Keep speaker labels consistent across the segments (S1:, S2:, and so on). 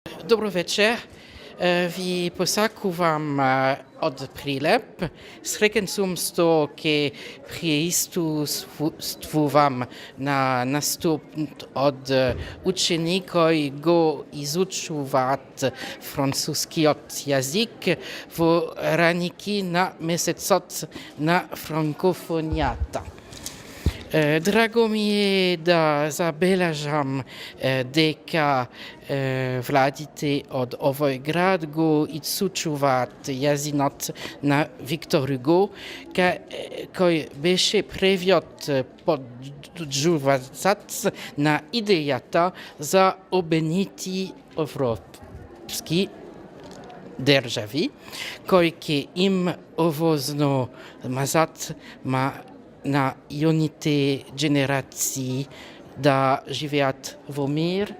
S1: Dobro večer. Vi posakúvam od Prilep. Sreken som z toho, ke priistústvujem na nastup od učeníkov go izučúvať francúzsky jazyk v raniky na mesecot na frankofoniata. Drago mi je da zabeležam deka vladite od ovoj grad go izučúvať jazinot na Victor Hugo, koji beše previot podžuvacac na idejata za obeniti evropski državi, koji ke im ovozno mazat ma na unité generacji da živiat vo mir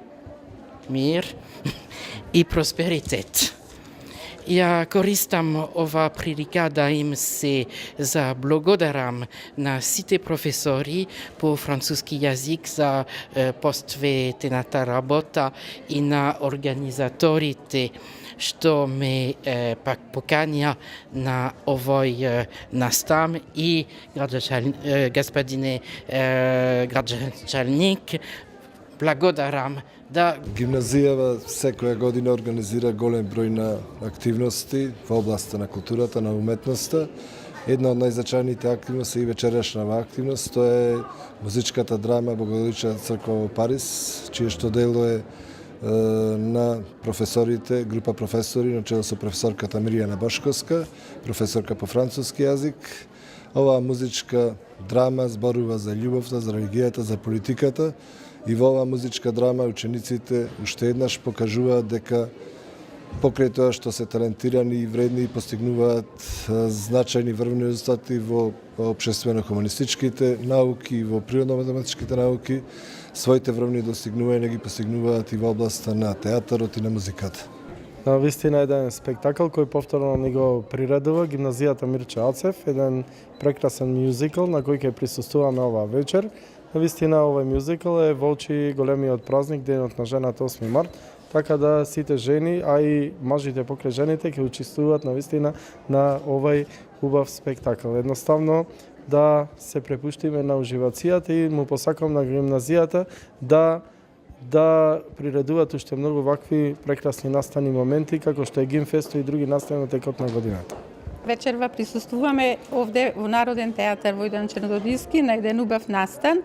S1: i prosperitet. Ja koristam ova prilika da im se zablogodaram na site profesori po francuski jazik za postve tenata rabota i na organizatorite što me pak pokanja na ovoj nastam i gospodine građančelnik blagodaram da
S2: Гимназијава секоја година организира голем број на активности во областа на културата, на уметноста. Една од најзначајните активности и вечерашнава активност тоа е музичката драма Богородична црква во Париз, чие што дело е на професорите, група професори на чело со професорката Миријана Бошковска, професорка по француски јазик. Оваа музичка драма зборува за љубовта, за религијата, за политиката. И во оваа музичка драма учениците уште еднаш покажуваат дека покрај тоа што се талентирани и вредни и постигнуваат значајни врвни резултати во општествено-хуманистичките науки, во природно-математичките науки, своите врвни достигнувања ги постигнуваат и во областа на театарот и на музиката.
S3: На вистина еден спектакл кој повторно ни го приредува гимназијата Мирче Ацев, еден прекрасен мюзикл на кој ќе присуствуваме оваа вечер. На вистина овој мюзикл е во очи големиот празник, денот на жената 8 март, така да сите жени, а и мажите покрај жените ќе учествуваат на вистина на овој убав спектакл. Едноставно да се препуштиме на уживацијата и му посакам на гимназијата да приредуваат уште многу вакви прекрасни настани моменти, како што е Гимфесто и други настани на текот на годината.
S4: Вечерва присуствуваме овде во Народен театар Војдан Черногорски на еден убав настан,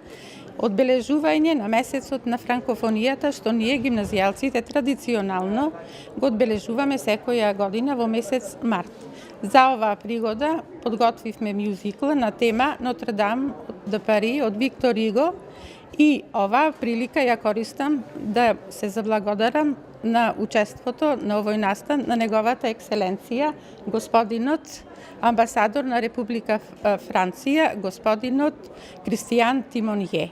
S4: одбележување на месецот на франкофонијата, што ние гимназијалците традиционално го одбележуваме секоја година во месец март. За оваа пригода подготвивме мюзикл на тема Нотр-Дам де Пари од Виктор Иго и оваа прилика ја користам да се заблагодарам на учеството на овој настан на неговата екселенција, господинот амбасадор на Република Франција, господинот Кристијан Тимонје.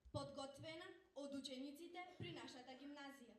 S5: Подготвена од учениците при нашата гимназија.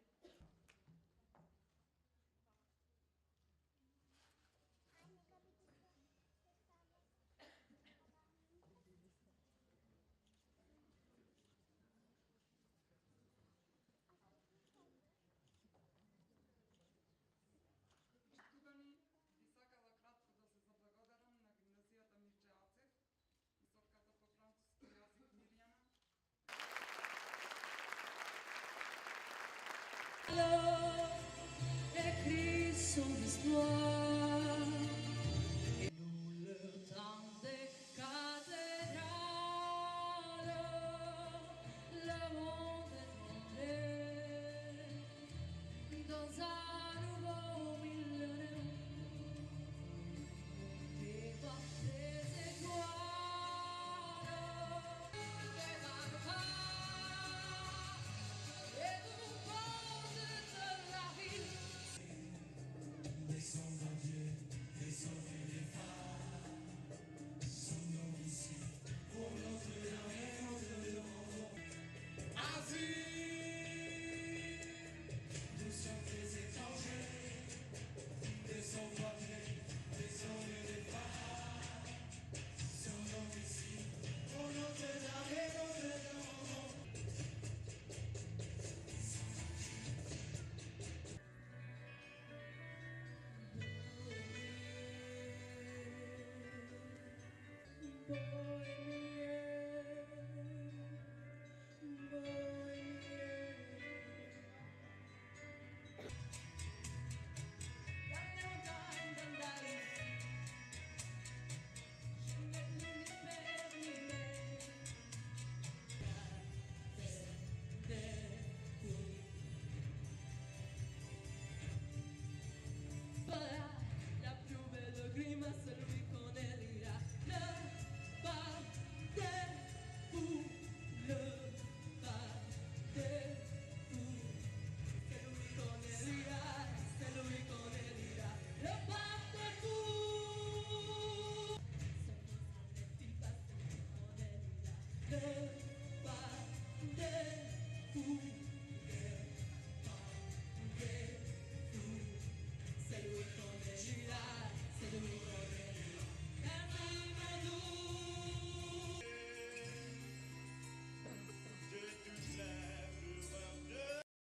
S6: vojne